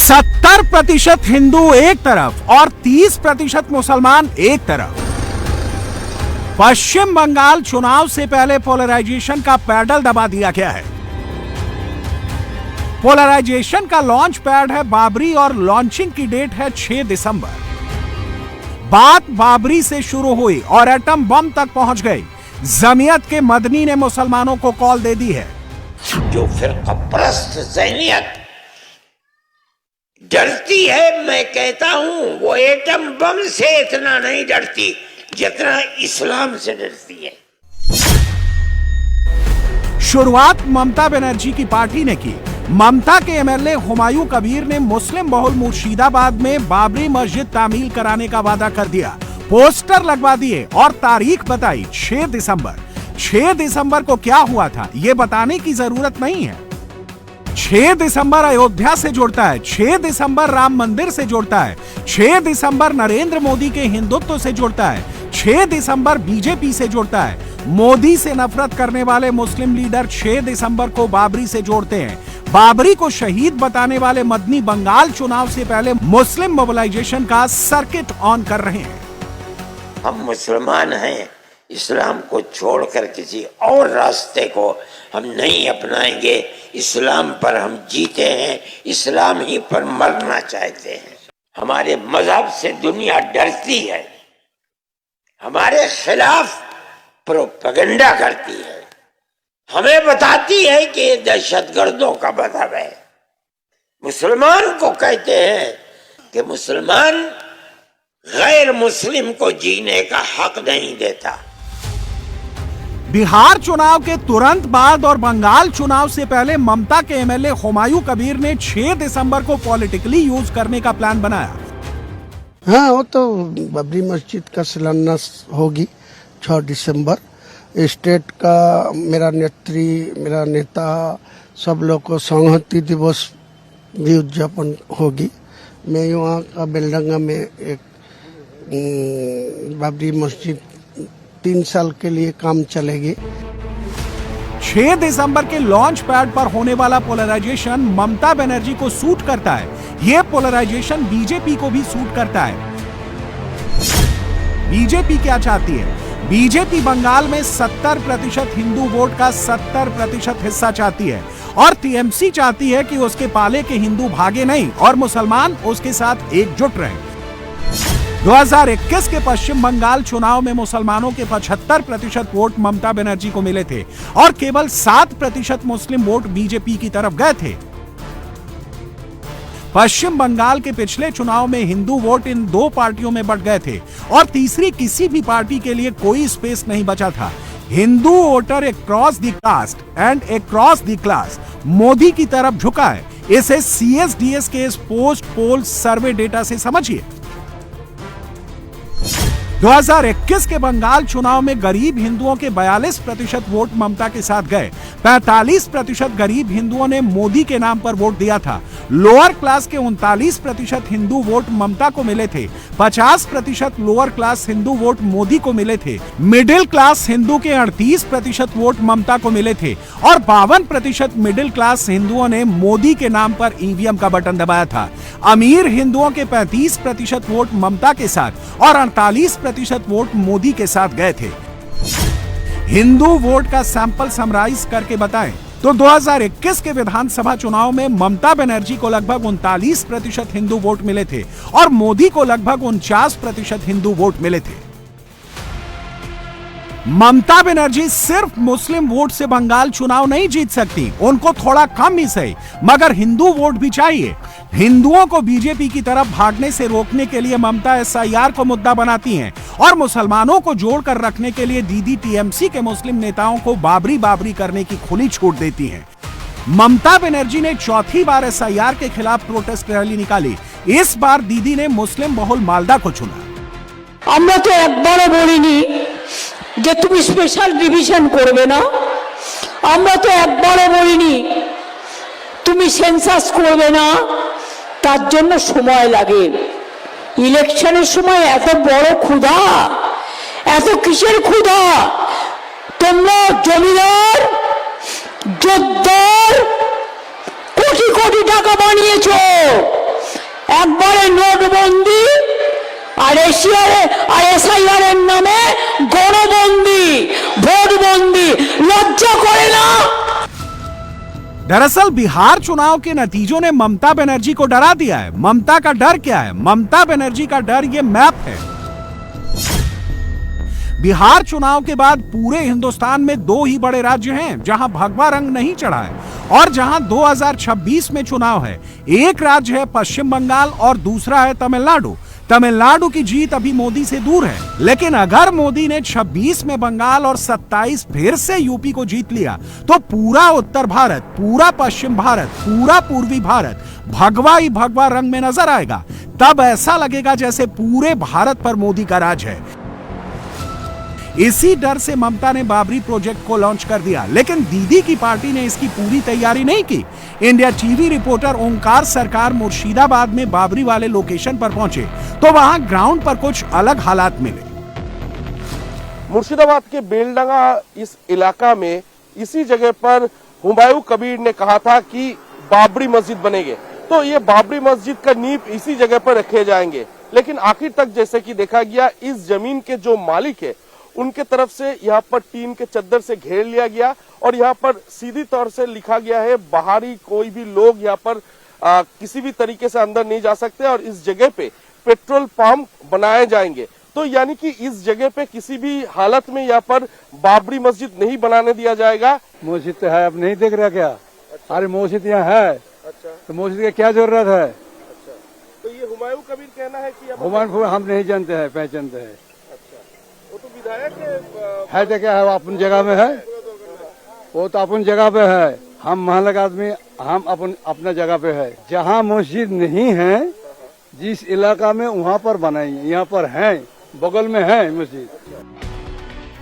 70% हिंदू एक तरफ और 30% मुसलमान एक तरफ। पश्चिम बंगाल चुनाव से पहले पोलराइजेशन का पैडल दबा दिया गया है। पोलराइजेशन का लॉन्च पैड है बाबरी और लॉन्चिंग की डेट है 6 दिसंबर। बात बाबरी से शुरू हुई और एटम बम तक पहुंच गई। जमीयत के मदनी ने मुसलमानों को कॉल दे दी है। जो फिरकापरस्त ज़हनियत डरती है, मैं कहता हूं वो एटम बम से इतना नहीं डरती जितना इस्लाम से डरती है। शुरुआत ममता बनर्जी की पार्टी ने की। ममता के एमएलए हुमायूं कबीर ने मुस्लिम बहुल मुर्शिदाबाद में बाबरी मस्जिद तामील कराने का वादा कर दिया, पोस्टर लगवा दिए और तारीख बताई 6 दिसंबर। 6 दिसंबर को क्या हुआ था ये बताने की जरूरत नहीं है। 6 दिसंबर अयोध्या से जोड़ता है, 6 दिसंबर राम मंदिर से जोड़ता है, 6 दिसंबर नरेंद्र मोदी के हिंदुत्व से जोड़ता है, 6 दिसंबर बीजेपी से जोड़ता है। मोदी से नफरत करने वाले मुस्लिम लीडर 6 दिसंबर को बाबरी से जोड़ते हैं। बाबरी को शहीद बताने वाले मदनी बंगाल चुनाव से पहले मुस्लिम मोबिलाइजेशन का सर्किट ऑन कर रहे हैं। हम मुसलमान हैं, इस्लाम को छोड़कर किसी और रास्ते को हम नहीं अपनाएंगे। इस्लाम पर हम जीते हैं, इस्लाम ही पर मरना चाहते हैं। हमारे मजहब से दुनिया डरती है, हमारे खिलाफ प्रोपेगेंडा करती है, हमें बताती है कि ये दहशतगर्दों का मजहब है। मुसलमान को कहते हैं कि मुसलमान गैर मुस्लिम को जीने का हक नहीं देता। बिहार चुनाव के तुरंत बाद और बंगाल चुनाव से पहले ममता के एमएलए हुमायूं कबीर ने 6 दिसंबर को पॉलिटिकली यूज करने का प्लान बनाया। हाँ, वो तो बाबरी मस्जिद का शिलान्यास होगी 6 दिसंबर। स्टेट का मेरा नेता सब लोग को संहति दिवस भी उद्यापन होगी। मैं यहाँ का बेलडंगा में एक बाबरी मस्जिद 3 साल के लिए काम चलेगी। 6 दिसंबर के लॉन्च पैड पर होने वाला पोलराइजेशन ममता बनर्जी को सूट करता है। यह पोलराइजेशन बीजेपी को भी सूट करता है। बीजेपी क्या चाहती है? बीजेपी बंगाल में 70% हिंदू वोट का 70% हिस्सा चाहती है और टीएमसी चाहती है कि उसके पाले के हिंदू भागे नहीं और मुसलमान उसके साथ एकजुट रहें। 2021 के पश्चिम बंगाल चुनाव में मुसलमानों के 75% वोट ममता बनर्जी को मिले थे और केवल 7% मुस्लिम वोट बीजेपी की तरफ गए थे। पश्चिम बंगाल के पिछले चुनाव में हिंदू वोट इन 2 पार्टियों में बंट गए थे और तीसरी किसी भी पार्टी के लिए कोई स्पेस नहीं बचा था। Hindu voter across the caste and across the class Modi की तरफ झुका है। इसे सीएसडीएस के इस पोस्ट पोल सर्वे डेटा से समझिए। 2021 के बंगाल चुनाव में गरीब हिंदुओं के 42% वोट ममता के साथ गए। 45% गरीब हिंदुओं ने मोदी के नाम पर वोट दिया था। लोअर क्लास के 39% हिंदू वोट ममता को मिले थे। 50% lower class Hindu vote Modi को मिले थे। मिडिल क्लास हिंदू के 38% वोट ममता को मिले थे और 52% मिडिल क्लास हिंदुओं ने मोदी के नाम पर ईवीएम का बटन दबाया था। अमीर हिंदुओं के 35% वोट ममता के साथ और 48% वोट मोदी के साथ गए थे। हिंदू वोट का सैंपल समराइज करके बताएं तो 2021 के विधानसभा चुनाव में ममता बनर्जी को लगभग 39% हिंदू वोट मिले थे और मोदी को लगभग 49% हिंदू वोट मिले थे। ममता बनर्जी सिर्फ मुस्लिम वोट से बंगाल चुनाव नहीं जीत सकती, उनको थोड़ा कम ही सही मगर हिंदू वोट भी चाहिए। हिंदुओं को बीजेपी की तरफ भागने से रोकने के लिए ममता एसआईआर को मुद्दा बनाती हैं और मुसलमानों को जोड़कर रखने के लिए दीदी टीएमसी के मुस्लिम नेताओं को बाबरी करने की खुली छूट देती हैं। ममता बनर्जी ने चौथी बार एसआईआर के खिलाफ प्रोटेस्ट रैली निकाली। इस बार दीदी ने मुस्लिम बहुल मालदा को चुना। আমরা তো একবারও বলিনি যে তুমি স্পেশাল ডিভিশন করবে না, আমরা তো একবারও বলিনি তুমি সেন্সাস করবে না, তার জন্য সময় লাগে। ইলেকশনের সময় এত বড় ক্ষুধা, এত কিসের ক্ষুধা? তোমরা জমিদার জোরদার কোটি কোটি টাকা বানিয়েছো, একবারে নোটবন্দি আর এসআইআর নামে গণবন্দি ভোটবন্দি, লজ্জা করে না? दरअसल बिहार चुनाव के नतीजों ने ममता बनर्जी को डरा दिया है। ममता का डर क्या है? ममता बनर्जी का डर ये मैप है। बिहार चुनाव के बाद पूरे हिंदुस्तान में दो ही बड़े राज्य हैं जहां भगवा रंग नहीं चढ़ा है और जहां 2026 में चुनाव है। एक राज्य है पश्चिम बंगाल और दूसरा है तमिलनाडु। तमिलनाडु की जीत अभी मोदी से दूर है, लेकिन अगर मोदी ने 26 में बंगाल और 27 फिर से यूपी को जीत लिया तो पूरा उत्तर भारत, पूरा पश्चिम भारत, पूरा पूर्वी भारत भगवा ही भगवा रंग में नजर आएगा। तब ऐसा लगेगा जैसे पूरे भारत पर मोदी का राज है। इसी डर से ममता ने बाबरी प्रोजेक्ट को लॉन्च कर दिया, लेकिन दीदी की पार्टी ने इसकी पूरी तैयारी नहीं की। इंडिया टीवी रिपोर्टर ओंकार सरकार मुर्शिदाबाद में बाबरी वाले लोकेशन पर पहुंचे तो वहां ग्राउंड पर कुछ अलग हालात मिले। मुर्शिदाबाद के बेलडंगा इस इलाका में इसी जगह पर हुमायूं कबीर ने कहा था कि बाबरी मस्जिद बनेंगे, तो ये बाबरी मस्जिद का नींव इसी जगह पर रखे जाएंगे। लेकिन आखिर तक जैसे कि देखा गया, इस जमीन के जो मालिक है उनके तरफ से यहाँ पर टीन के चद्दर से घेर लिया गया और यहाँ पर सीधी तौर से लिखा गया है बाहरी कोई भी लोग यहाँ पर किसी भी तरीके से अंदर नहीं जा सकते और इस जगह पे पेट्रोल पंप बनाए जाएंगे। तो यानी कि इस जगह पे किसी भी हालत में यहाँ पर बाबरी मस्जिद नहीं बनाने दिया जाएगा। मस्जिद तो है, अब नहीं देख रहा क्या? अरे मस्जिद यहाँ है। अच्छा, तो मस्जिद की क्या जरूरत है? अच्छा, तो ये हुमायूं कबीर कहना है कि हुमायूं हम नहीं जानते हैं, पहचानते हैं। वो तो विधायक है तो क्या है, वो अपन जगह में है, वो तो अपन जगह पे है। हम महल आदमी, हम अपना जगह पे है। जहाँ मस्जिद नहीं है जिस इलाका में वहाँ पर बनाएंगे, यहाँ पर है, बगल में है मस्जिद।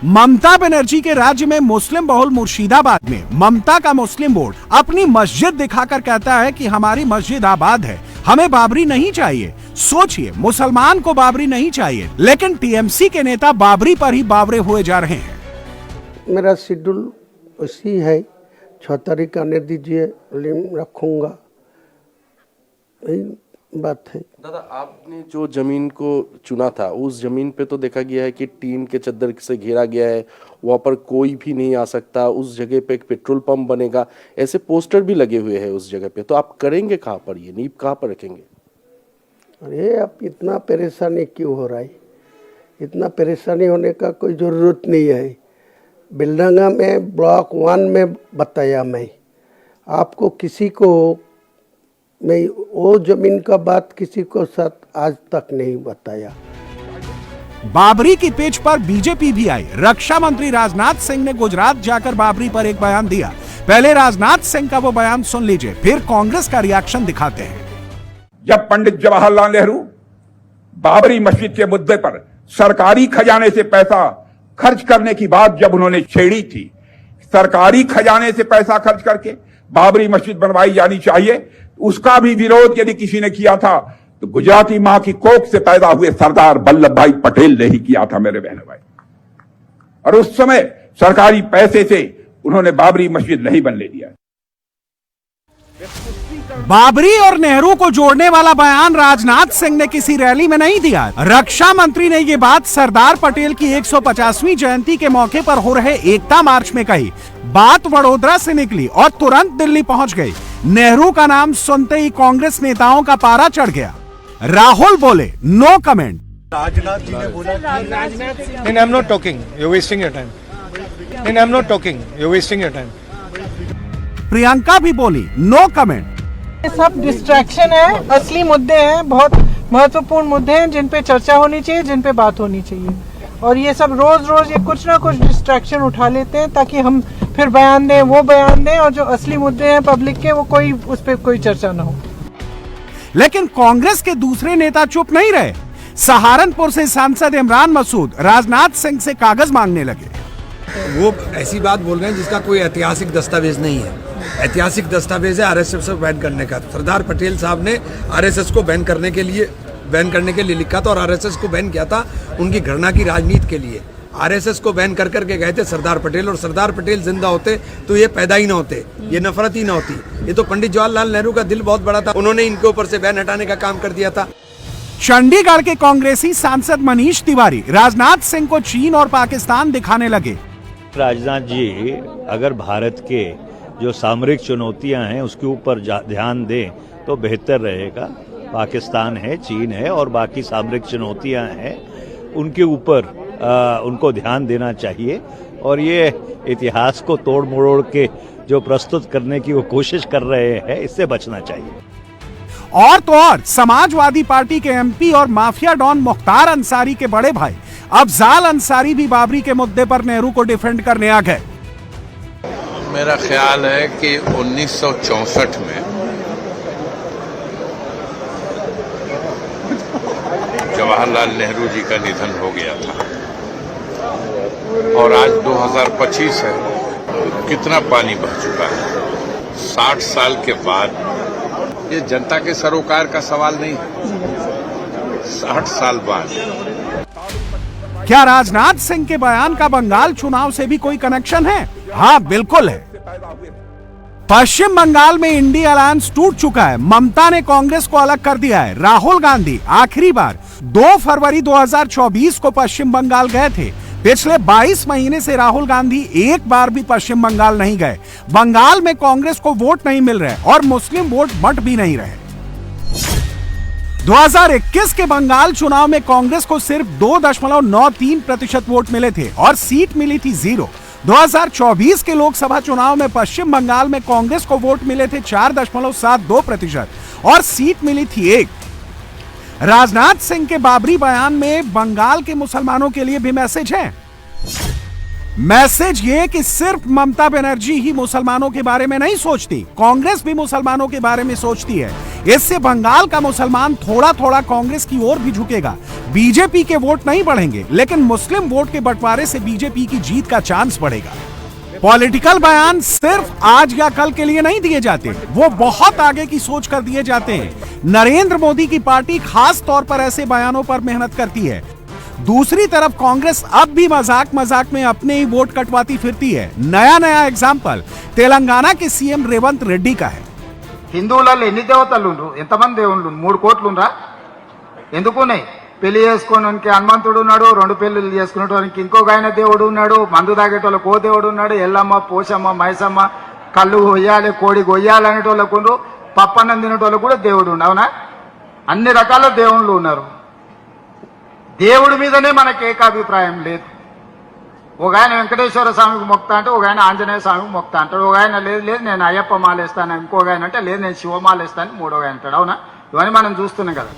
ममता बनर्जी के राज्य में मुस्लिम बहुल मुर्शिदाबाद में ममता का मुस्लिम बोर्ड अपनी मस्जिद दिखाकर कहता है कि हमारी मस्जिद आबाद है, हमें बाबरी नहीं चाहिए। सोचिए, मुसलमान को बाबरी नहीं चाहिए, लेकिन टीएमसी के नेता बाबरी पर ही बावरे हुए जा रहे हैं। मेरा शेड्यूल उसी है, 6 तारीख आने दीजिए, रखूंगा, यही बात है। दादा, आपने जो जमीन को चुना था उस जमीन पे तो देखा गया है कि टीन के चद्दर से घेरा गया है, वहाँ पर कोई भी नहीं आ सकता, उस जगह पे एक पेट्रोल पंप बनेगा, ऐसे पोस्टर भी लगे हुए हैं उस जगह पे। तो आप करेंगे कहाँ पर, ये नींव कहाँ पर रखेंगे? अरे अब इतना परेशानी क्यों हो रहा है? इतना परेशानी होने का कोई ज़रूरत नहीं है। बेलडंगा में ब्लॉक 1 में बताया मैं आपको, किसी को मैं वो जमीन का बात किसी को साथ आज तक नहीं बताया। बाबरी की पिच पर बीजेपी भी आई। रक्षा मंत्री राजनाथ सिंह ने गुजरात जाकर बाबरी पर एक बयान दिया। पहले राजनाथ सिंह का वो बयान सुन लीजिए, फिर कांग्रेस का रिएक्शन दिखाते हैं। जब पंडित जवाहरलाल नेहरू बाबरी मस्जिद के मुद्दे पर सरकारी खजाने से पैसा खर्च करने की बात जब उन्होंने छेड़ी थी, सरकारी खजाने से पैसा खर्च करके बाबरी मस्जिद बनवाई जानी चाहिए, उसका भी विरोध यदि किसी ने किया था तो गुजराती मां की कोख से पैदा हुए सरदार वल्लभ भाई पटेल ने ही किया था मेरे बहन भाई। और उस समय सरकारी पैसे से उन्होंने बाबरी मस्जिद नहीं बनने दिया। बाबरी और नेहरू को जोड़ने वाला बयान राजनाथ सिंह ने किसी रैली में नहीं दिया। रक्षा मंत्री ने ये बात सरदार पटेल की 150वीं जयंती के मौके पर हो रहे एकता मार्च में कही। बात वडोदरा से निकली और तुरंत दिल्ली पहुंच गई। नेहरू का नाम सुनते ही कांग्रेस नेताओं का पारा चढ़ गया। राहुल बोले, नो कमेंट। राजनाथ जी ने बोला, नहीं, I'm not talking, you're wasting your time. नहीं, I'm not talking, you're wasting your time. Priyanka भी बोली, नो कमेंट। सब डिस्ट्रैक्शन है, असली मुद्दे हैं, बहुत महत्वपूर्ण मुद्दे हैं जिन पे चर्चा होनी चाहिए, जिन पे बात होनी चाहिए। और ये सब रोज रोज ये कुछ ना कुछ डिस्ट्रैक्शन उठा लेते हैं ताकि हम फिर बयान दें, वो बयान दें, और जो असली मुद्दे हैं पब्लिक के, वो कोई उस पर कोई चर्चा ना हो। लेकिन कांग्रेस के दूसरे नेता चुप नहीं रहे। सहारनपुर से सांसद इमरान मसूद राजनाथ सिंह से कागज मांगने लगे। वो ऐसी बात बोल रहे हैं जिसका कोई ऐतिहासिक दस्तावेज नहीं है। ऐतिहासिक दस्तावेज है आरएसएस को बैन करने का। सरदार पटेल साहब ने आरएसएस को बैन करने के लिए लिखा था और आरएसएस को बैन किया था उनकी घृणा की राजनीति के लिए। आरएसएस को बैन कर करके गए थे सरदार पटेल, और सरदार पटेल जिंदा होते तो ये पैदा ही ना होते, ये नफरत ही ना होती। ये तो पंडित जवाहरलाल नेहरू का दिल बहुत बड़ा था, उन्होंने इनके ऊपर से बैन हटाने का काम कर दिया था। चंडीगढ़ के कांग्रेसी सांसद मनीष तिवारी राजनाथ सिंह को चीन और पाकिस्तान दिखाने लगे। राजनाथ जी अगर भारत के जो सामरिक चुनौतियां हैं उसके ऊपर ध्यान दें तो बेहतर रहेगा। पाकिस्तान है, चीन है और बाकी सामरिक चुनौतियां हैं, उनके ऊपर उनको ध्यान देना चाहिए। और ये इतिहास को तोड़ मरोड़ के जो प्रस्तुत करने की वो कोशिश कर रहे हैं, इससे बचना चाहिए। और तो और समाजवादी पार्टी के एमपी और माफिया डॉन मुख्तार अंसारी के बड़े भाई अफजाल अंसारी भी बाबरी के मुद्दे पर नेहरू को डिफेंड करने आ गए। मेरा ख्याल है कि 1964 में जवाहरलाल नेहरू जी का निधन हो गया था और आज 2025 है, कितना पानी बह चुका है। 60 साल के बाद ये जनता के सरोकार का सवाल नहीं है। 60 साल बाद क्या राजनाथ सिंह के बयान का बंगाल चुनाव से भी कोई कनेक्शन है? हाँ, बिल्कुल है। पश्चिम बंगाल में इंडिया अलायंस टूट चुका है। ममता ने कांग्रेस को अलग कर दिया है। राहुल गांधी आखिरी बार 2 फरवरी 2024 को पश्चिम बंगाल गए थे। पिछले 22 महीने से राहुल गांधी एक बार भी पश्चिम बंगाल नहीं गए। बंगाल में कांग्रेस को वोट नहीं मिल रहे और मुस्लिम वोट बंट भी नहीं रहे। 2021 के बंगाल चुनाव में कांग्रेस को सिर्फ 2.93% वोट मिले थे और सीट मिली थी 0। 2024 के लोकसभा चुनाव में पश्चिम बंगाल में कांग्रेस को वोट मिले थे 4.72% और सीट मिली थी 1। राजनाथ सिंह के बाबरी बयान में बंगाल के मुसलमानों के लिए भी मैसेज है। मैसेज ये कि सिर्फ ममता बनर्जी ही मुसलमानों के बारे में नहीं सोचती, कांग्रेस भी मुसलमानों के बारे में सोचती है। इससे बंगाल का मुसलमान थोड़ा थोड़ा कांग्रेस की ओर भी झुकेगा। बीजेपी के वोट नहीं बढ़ेंगे, लेकिन मुस्लिम वोट के बंटवारे से बीजेपी की जीत का चांस बढ़ेगा। पॉलिटिकल बयान सिर्फ आज या कल के लिए नहीं दिए जाते, वो बहुत आगे की सोच कर दिए जाते हैं। नरेंद्र मोदी की पार्टी खास तौर पर ऐसे बयानों पर मेहनत करती है। दूसरी तरफ कांग्रेस अब भी मजाक मजाक में अपने ही वोट कटवाती फिरती है। नया एग्जाम्पल तेलंगाना के सीएम रेवंत रेड्डी का है। హిందువులలో ఎన్ని దేవతలు ఉండ్రు, ఎంతమంది దేవుళ్ళు? 3 కోట్లు ఉండ్రా? ఎందుకున్నాయి? పెళ్లి చేసుకోవడానికి హనుమంతుడు ఉన్నాడు, 2 పెళ్లిళ్ళు చేసుకునేటోనికి ఇంకొక ఆయన దేవుడు ఉన్నాడు, మందు తాగేటోళ్ళకి ఓ దేవుడు ఉన్నాడు, ఎల్లమ్మ, పోషమ్మ, మైసమ్మ, కళ్ళు కొయ్యాలి, కోడి కొయ్యాలి అనేటోళ్ళకు ఉండ్రు, పప్పన్నం తినేటోళ్ళకు కూడా దేవుడు ఉండు. అవునా? అన్ని రకాల దేవుళ్ళు ఉన్నారు. దేవుడి మీదనే మనకి ఏకాభిప్రాయం లేదు. ఒక ఆయన వెంకటేశ్వర స్వామికి మొక్తా అంటే ఒక ఆయన ఆంజనేయ స్వామికి మొక్తా అంటాడు. ఒక ఆయన లేదు లేదు నేను అయ్యప్ప మాలేస్తాను, ఇంకొక ఆయన అంటే లేదు నేను శివమాలేస్తాను, మూడో ఆయన అంటాడు. అవునా? ఇవన్నీ మనం చూస్తున్నాం కదా।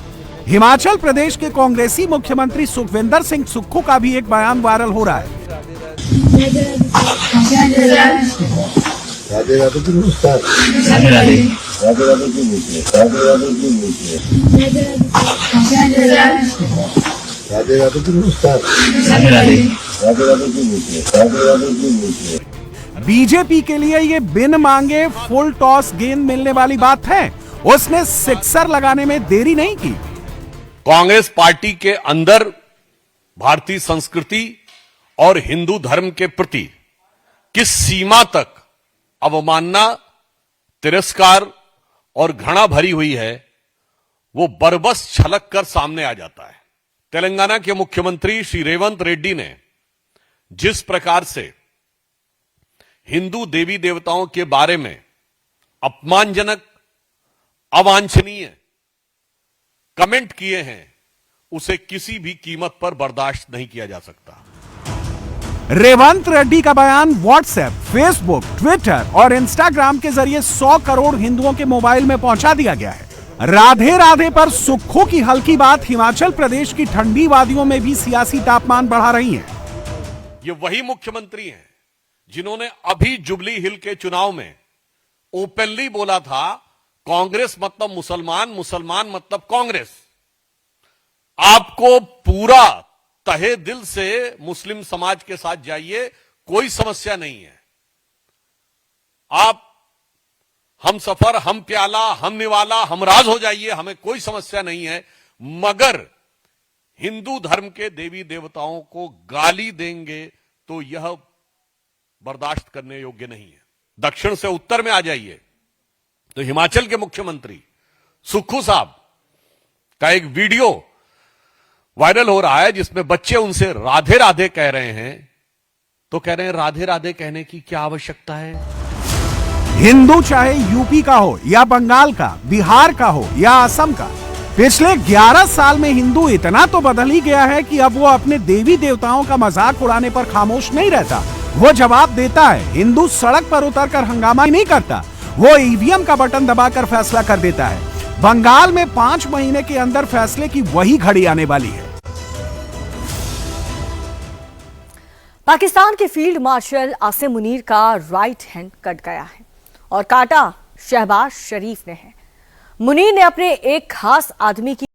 हिमाचल प्रदेश के कांग्रेसी मुख्यमंत्री सुखविंदर सिंह सुक्खू का भी एक बयान वायरल हो रहा है। बीजेपी के लिए ये बिन मांगे फुल टॉस गेंद मिलने वाली बात है। उसने सिक्सर लगाने में देरी नहीं की। कांग्रेस पार्टी के अंदर भारतीय संस्कृति और हिंदू धर्म के प्रति किस सीमा तक अवमानना, तिरस्कार और घृणा भरी हुई है, वो बरबस छलक कर सामने आ जाता है। तेलंगाना के मुख्यमंत्री श्री रेवंत रेड्डी ने जिस प्रकार से हिंदू देवी देवताओं के बारे में अपमानजनक, अवांछनीय कमेंट किए हैं, उसे किसी भी कीमत पर बर्दाश्त नहीं किया जा सकता। रेवंत रेड्डी का बयान व्हाट्सएप, फेसबुक, ट्विटर और इंस्टाग्राम के जरिए 100 करोड़ हिंदुओं के मोबाइल में पहुंचा दिया गया है। राधे राधे पर सुक्खू की हल्की बात हिमाचल प्रदेश की ठंडी वादियों में भी सियासी तापमान बढ़ा रही है। ये वही मुख्यमंत्री हैं जिन्होंने अभी जुबली हिल के चुनाव में ओपनली बोला था कांग्रेस मतलब मुसलमान, मुसलमान मतलब कांग्रेस। आपको पूरा तहे दिल से मुस्लिम समाज के साथ जाइए, कोई समस्या नहीं है। आप हम सफर, हम प्याला, हम निवाला, हम राज हो जाइए, हमें कोई समस्या नहीं है। मगर हिंदू धर्म के देवी देवताओं को गाली देंगे तो यह बर्दाश्त करने योग्य नहीं है। दक्षिण से उत्तर में आ जाइए तो हिमाचल के मुख्यमंत्री सुक्खू साहब का एक वीडियो वायरल हो रहा है जिसमें बच्चे उनसे राधे राधे कह रहे हैं, तो कह रहे हैं राधे राधे कहने की क्या आवश्यकता है। हिंदू चाहे यूपी का हो या बंगाल का, बिहार का हो या असम का, पिछले 11 साल में हिंदू इतना तो बदल ही गया है कि अब वो अपने देवी देवताओं का मजाक उड़ाने पर खामोश नहीं रहता, वो जवाब देता है। हिंदू सड़क पर उतरकर हंगामा नहीं करता, वो ईवीएम का बटन दबाकर फैसला कर देता है। बंगाल में 5 महीने के अंदर फैसले की वही घड़ी आने वाली है। पाकिस्तान के फील्ड मार्शल आसिम मुनीर का राइट हैंड कट गया है और काटा शहबाज शरीफ ने है। मुनीर ने अपने एक खास आदमी की